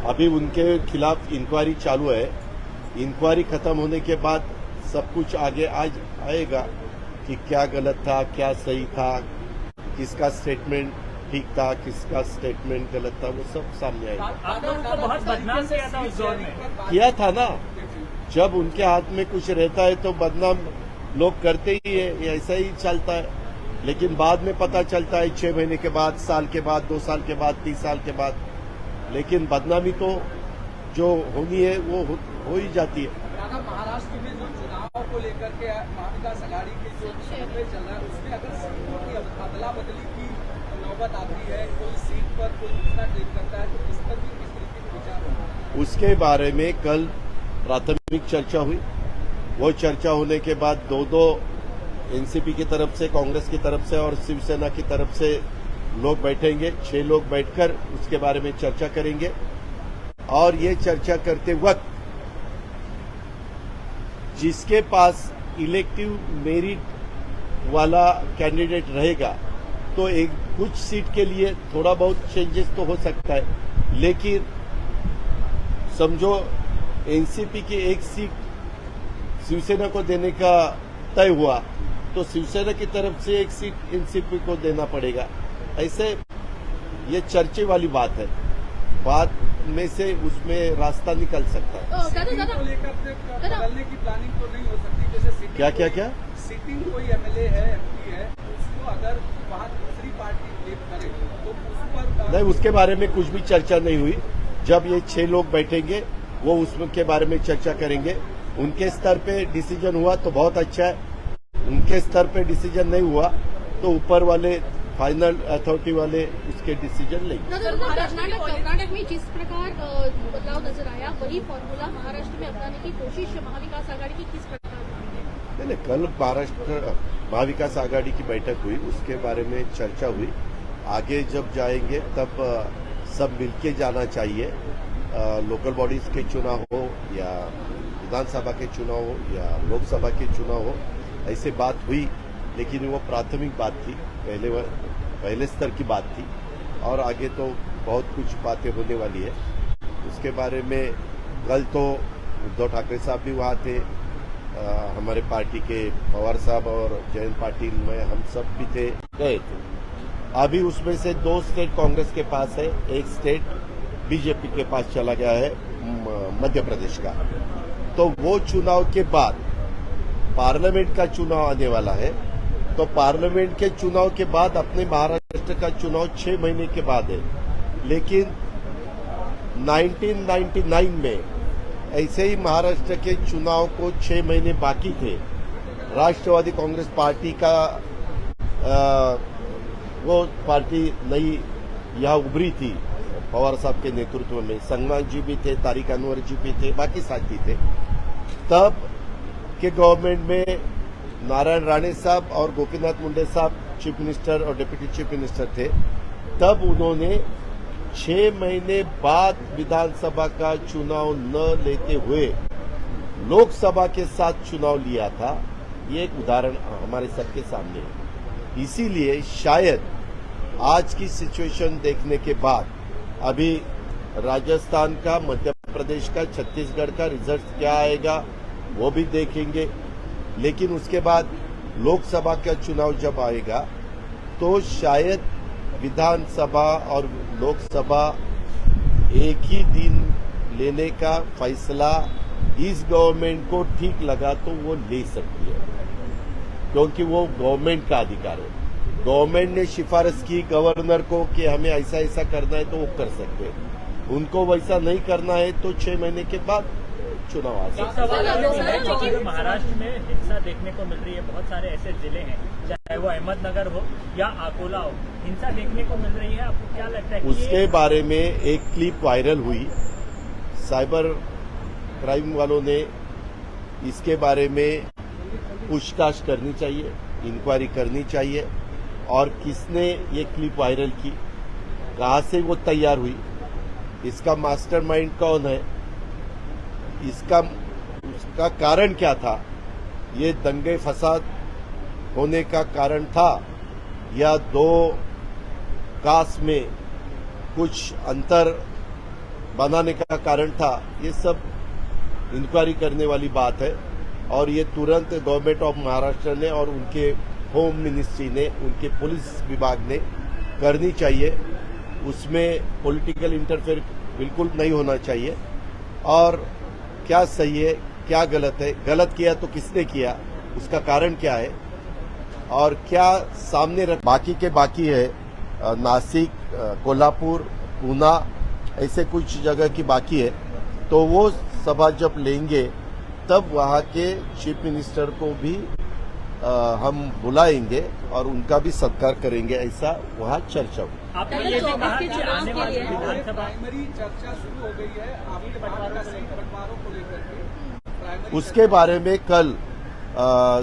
अभी उनके खिलाफ इंक्वायरी चालू है। इंक्वायरी खत्म होने के बाद सब कुछ आगे आएगा कि क्या गलत था, क्या सही था, किसका स्टेटमेंट ठीक था, किसका स्टेटमेंट गलत था, वो सब सामने आएगा। आप लोगों को बहुत बदनाम किया था उस दौर में। किया था ना। जब उनके हाथ में कुछ रहता है तो बदनाम लोग करते ही है, ये ऐसा ही चलता है। लेकिन बाद में पता चलता है 6 महीने के बाद, साल के बाद, 2 साल के बाद, 3 साल के बाद। लेकिन बदनामी तो जो होनी है वो हो ही जाती है। महाराष्ट्र में जो चुनाव को लेकर के महाविकास आघाड़ी के जो सर्वे चल रहा है उसमें अगर सीटों की अदला बदली की नौबत आती है, कोई सीट पर कोई दूसरा क्लेम करता है, तो इस पर भी किस तरीके का विचार होगा? उसके बारे में कल प्राथमिक चर्चा हुई। वो चर्चा होने के बाद दो एनसीपी की तरफ से, कांग्रेस की तरफ से और शिवसेना की तरफ से लोग बैठेंगे। 6 लोग बैठकर उसके बारे में चर्चा करेंगे। और ये चर्चा करते वक्त जिसके पास इलेक्टिव मेरिट वाला कैंडिडेट रहेगा तो एक कुछ सीट के लिए थोड़ा बहुत चेंजेस तो हो सकता है, लेकिन समझो एनसीपी की एक सीट शिवसेना को देने का तय हुआ तो शिवसेना की तरफ से एक सीट एनसीपी को देना पड़ेगा। ऐसे ये चर्चे वाली बात है। बाद में से उसमें रास्ता निकल सकता है। सीटिंग को लेकर बदलने की प्लानिंग तो नहीं हो सकती? जैसे सीटिंग क्या सीटिंग कोई एमएलए है, एमपी है, उसको अगर वहाँ दूसरी पार्टी क्लेम करे तो उस पर नहीं, उसके बारे में कुछ भी चर्चा नहीं हुई। जब ये 6 लोग बैठेंगे वो उसके बारे में चर्चा करेंगे। उनके स्तर पे डिसीजन हुआ तो बहुत अच्छा है, उनके स्तर पे डिसीजन नहीं हुआ तो ऊपर वाले फाइनल अथॉरिटी वाले उसके डिसीजन लेंगे। कर्नाटक में जिस प्रकार बदलाव नजर आया वही फॉर्मूला महाराष्ट्र में अपनाने की कोशिश महाविकास आघाड़ी की किस प्रकार? नहीं, कल महाराष्ट्र महाविकास आघाड़ी की बैठक हुई, उसके बारे में चर्चा हुई। आगे जब जाएंगे तब सब मिलके जाना चाहिए। लोकल बॉडीज के चुनाव हो या विधानसभा के चुनाव हो या लोकसभा के चुनाव हो, ऐसे बात हुई, लेकिन वो प्राथमिक बात थी, पहले स्तर की बात थी। और आगे तो बहुत कुछ बातें होने वाली है। उसके बारे में कल तो उद्धव ठाकरे साहब भी वहाँ थे, हमारे पार्टी के पवार साहब और जयंत पाटिल में हम सब भी गए थे। अभी उसमें से 2 स्टेट कांग्रेस के पास है, 1 स्टेट बीजेपी के पास चला गया है, मध्य प्रदेश का। तो वो चुनाव के बाद पार्लियामेंट का चुनाव आने वाला है, तो पार्लियामेंट के चुनाव के बाद अपने महाराष्ट्र का चुनाव 6 महीने के बाद है। लेकिन 1999 में ऐसे ही महाराष्ट्र के चुनाव को 6 महीने बाकी थे, राष्ट्रवादी कांग्रेस पार्टी का वो पार्टी नई यहाँ उभरी थी पवार साहब के नेतृत्व में। संगमान जी भी थे, तारिक अनवर जी भी थे, बाकी साथी थे। तब के गवर्नमेंट में नारायण राणे साहब और गोपीनाथ मुंडे साहब चीफ मिनिस्टर और डिप्टी चीफ मिनिस्टर थे। तब उन्होंने 6 महीने बाद विधानसभा का चुनाव न लेते हुए लोकसभा के साथ चुनाव लिया था। ये एक उदाहरण हमारे सबके सामने है। इसीलिए शायद आज की सिचुएशन देखने के बाद अभी राजस्थान का, मध्य प्रदेश का, छत्तीसगढ़ का रिजल्ट क्या आएगा वो भी देखेंगे। लेकिन उसके बाद लोकसभा का चुनाव जब आएगा तो शायद विधानसभा और लोकसभा एक ही दिन लेने का फैसला इस गवर्नमेंट को ठीक लगा तो वो ले सकती है, क्योंकि वो गवर्नमेंट का अधिकार है। गवर्नमेंट ने सिफारिश की गवर्नर को कि हमें ऐसा ऐसा करना है तो वो कर सकते हैं। उनको वैसा नहीं करना है तो 6 महीने के बाद चुनाव आ सकता है। महाराष्ट्र में हिंसा देखने को मिल रही है, बहुत सारे ऐसे जिले हैं, चाहे वो अहमदनगर हो या अकोला हो, हिंसा देखने को मिल रही है। आपको क्या लगता है? उसके बारे में एक क्लिप वायरल हुई, साइबर क्राइम वालों ने इसके बारे में पूछताछ करनी चाहिए, इंक्वायरी करनी चाहिए। और किसने ये क्लिप वायरल की, कहां से वो तैयार हुई, इसका मास्टरमाइंड कौन है, उसका कारण क्या था, ये दंगे फसाद होने का कारण था या 2 कास्ट में कुछ अंतर बनाने का कारण था, ये सब इंक्वायरी करने वाली बात है। और ये तुरंत गवर्नमेंट ऑफ महाराष्ट्र ने और उनके होम मिनिस्ट्री ने, उनके पुलिस विभाग ने करनी चाहिए। उसमें पॉलिटिकल इंटरफेयर बिल्कुल नहीं होना चाहिए। और क्या सही है, क्या गलत है, गलत किया तो किसने किया, उसका कारण क्या है और क्या सामने रख, बाकी के बाकी है। नासिक, कोल्हापुर, पूना, ऐसे कुछ जगह की बाकी है। तो वो सभा जब लेंगे तब वहां के चीफ मिनिस्टर को भी हम बुलाएंगे और उनका भी सत्कार करेंगे, ऐसा वहां चर्चा हुई। आपने ये भी कहा कि आने वाली विधानसभा प्राइमरी चर्चा शुरू हो गई है आपके बंटवारों को लेकर के। उसके बारे में कल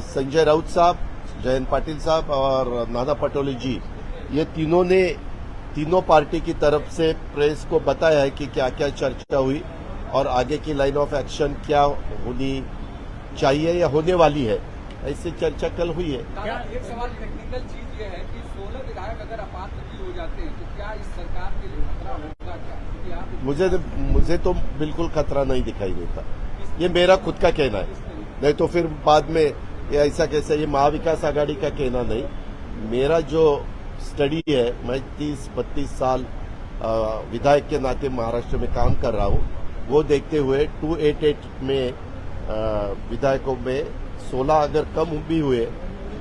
संजय राउत साहब, जयंत पाटिल साहब और नाना पटोले जी, ये तीनों ने तीनों पार्टी की तरफ से प्रेस को बताया है कि क्या क्या चर्चा हुई और आगे की लाइन ऑफ एक्शन क्या होनी चाहिए या होने वाली है, ऐसी चर्चा कल हुई है। क्या एक सवाल टेक्निकल चीज ये है कि 16 विधायक अगर अपात्र हो जाते हैं तो क्या इस सरकार के लिए खतरा होगा क्या? मुझे तो बिल्कुल खतरा नहीं दिखाई देता। ये मेरा खुद का कहना है, नहीं तो फिर बाद में ये ऐसा कैसे, ये महाविकास आघाड़ी का कहना नहीं, मेरा जो स्टडी है, मैं 30-32 साल विधायक के नाते महाराष्ट्र में काम कर रहा हूँ, वो देखते हुए 288 में विधायकों में 16 अगर कम भी हुए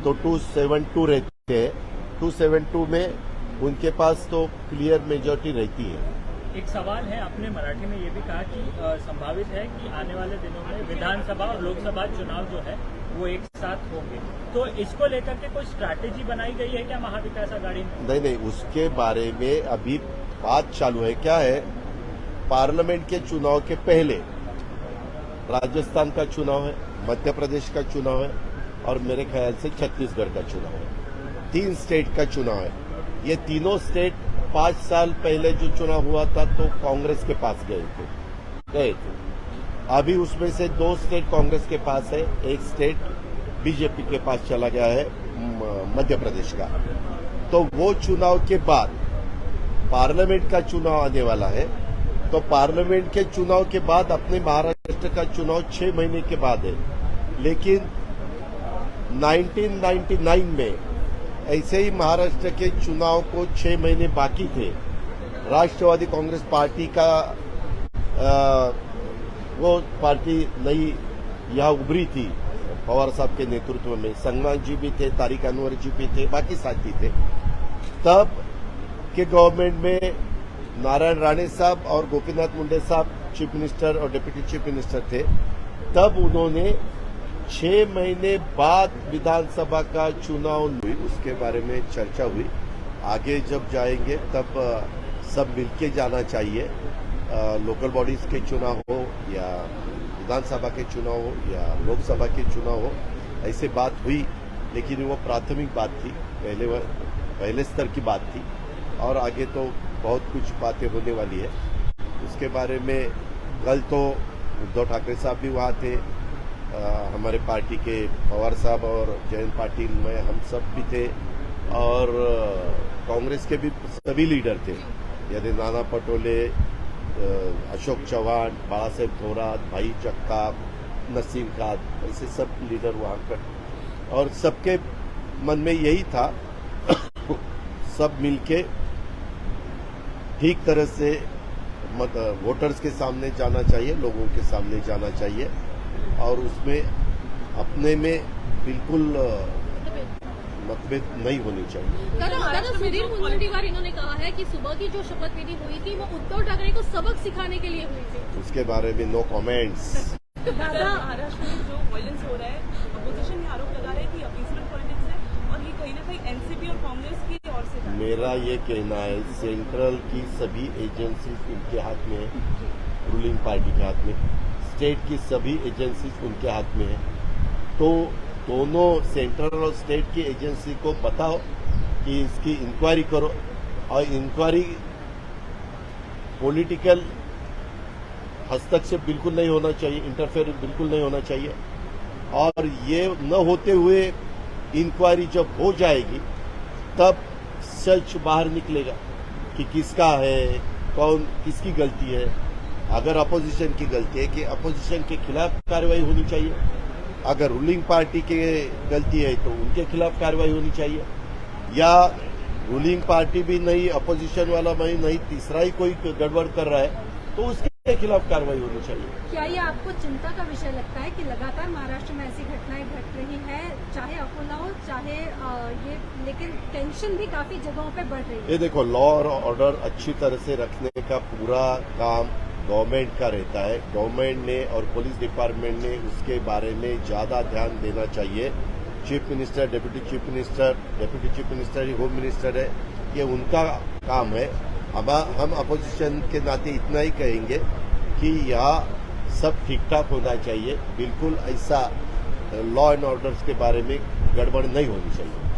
तो 272 रहते हैं। 272 में उनके पास तो क्लियर मेजॉरिटी रहती है। एक सवाल है, आपने मराठी में ये भी कहा कि संभावित है कि आने वाले दिनों में विधानसभा और लोकसभा चुनाव जो है वो एक साथ होंगे, तो इसको लेकर के कोई स्ट्रैटेजी बनाई गई है क्या महाविकास आघाड़ी में? नहीं, उसके बारे में अभी बात चालू है। क्या है, पार्लियामेंट के चुनाव के पहले राजस्थान का चुनाव है, मध्य प्रदेश का चुनाव है और मेरे ख्याल से छत्तीसगढ़ का चुनाव है। 3 स्टेट का चुनाव है। ये तीनों स्टेट 5 साल पहले जो चुनाव हुआ था तो कांग्रेस के पास गए थे। अभी उसमें से 2 स्टेट कांग्रेस के पास है, 1 स्टेट बीजेपी के पास चला गया है, मध्य प्रदेश का। तो वो चुनाव के बाद पार्लियामेंट का चुनाव आने वाला है। तो पार्लियामेंट के चुनाव के बाद अपने महाराष्ट्र का चुनाव 6 महीने के बाद है। लेकिन 1999 में ऐसे ही महाराष्ट्र के चुनाव को 6 महीने बाकी थे, राष्ट्रवादी कांग्रेस पार्टी का वो पार्टी नई यहाँ उभरी थी पवार साहब के नेतृत्व में। संगमान जी भी थे, तारिक अनवर जी भी थे, बाकी साथी थे। तब के गवर्नमेंट में नारायण राणे साहब और गोपीनाथ मुंडे साहब चीफ मिनिस्टर और डिप्टी चीफ मिनिस्टर थे। तब उन्होंने 6 महीने बाद विधानसभा का चुनाव हुई, उसके बारे में चर्चा हुई। आगे जब जाएंगे तब सब मिलके जाना चाहिए। लोकल बॉडीज के चुनाव हो या विधानसभा के चुनाव हो या लोकसभा के चुनाव हो, ऐसे बात हुई। लेकिन वो प्राथमिक बात थी, पहले स्तर की बात थी और आगे तो बहुत कुछ बातें होने वाली है। उसके बारे में कल तो उद्धव ठाकरे साहब भी वहाँ थे, हमारे पार्टी के पवार साहब और जयंत पाटिल में हम सब भी थे और कांग्रेस के भी सभी लीडर थे, यानी नाना पटोले, अशोक चौहान, बाला साहेब थोरात, भाई जगताप, नसीम खान, ऐसे सब लीडर वहाँ पर। और सबके मन में यही था सब मिलके ठीक तरह से वोटर्स के सामने जाना चाहिए, लोगों के सामने जाना चाहिए और उसमें अपने में बिल्कुल मतभेद नहीं होनी चाहिए। दादा, सुधीर मुनगंटीवार इन्होंने कहा है कि सुबह की जो शपथ विधि हुई थी वो उद्धव ठाकरे को सबक सिखाने के लिए हुई थी। उसके बारे में नो कमेंट्स। दादा, महाराष्ट्र में जो वायलेंस हो रहा है, अपोजिशन ये आरोप लगा रहे हैं कि अपीसमेंट पॉलिटिक्स है और ये कहीं ना कहीं एनसीपी और कांग्रेस की ओर से। मेरा ये कहना है, सेंट्रल की सभी एजेंसीज उनके हाथ में है, रूलिंग पार्टी के हाथ में, स्टेट की सभी एजेंसीज उनके हाथ में है। तो दोनों सेंट्रल और स्टेट की एजेंसी को बताओ कि इसकी इंक्वायरी करो और इंक्वायरी पॉलिटिकल हस्तक्षेप बिल्कुल नहीं होना चाहिए, इंटरफेयर बिल्कुल नहीं होना चाहिए। और ये न होते हुए इंक्वायरी जब हो जाएगी तब सच बाहर निकलेगा कि किसका है, कौन किसकी गलती है। अगर अपोजिशन की गलती है कि अपोजिशन के खिलाफ कार्रवाई होनी चाहिए, अगर रूलिंग पार्टी की गलती है तो उनके खिलाफ कार्रवाई होनी चाहिए, या रूलिंग पार्टी भी नहीं, अपोजिशन वाला भी नहीं, तीसरा ही कोई गड़बड़ कर रहा है तो उसके खिलाफ कार्रवाई होनी चाहिए। क्या ये आपको चिंता का विषय लगता है कि लगातार महाराष्ट्र में ऐसी घटनाएं घट रही है, चाहे अकोला हो चाहे ये, लेकिन टेंशन भी काफी जगहों पे बढ़ रही है? ये देखो, लॉ और ऑर्डर अच्छी तरह से रखने का पूरा काम गवर्नमेंट का रहता है। गवर्नमेंट ने और पुलिस डिपार्टमेंट ने उसके बारे में ज्यादा ध्यान देना चाहिए। Chief minister, deputy chief minister ही होम मिनिस्टर है, ये उनका काम है। अब हम अपोजिशन के नाते इतना ही कहेंगे कि यह सब ठीक ठाक होना चाहिए, बिल्कुल ऐसा लॉ एंड ऑर्डर्स के बारे में गड़बड़ नहीं होनी चाहिए।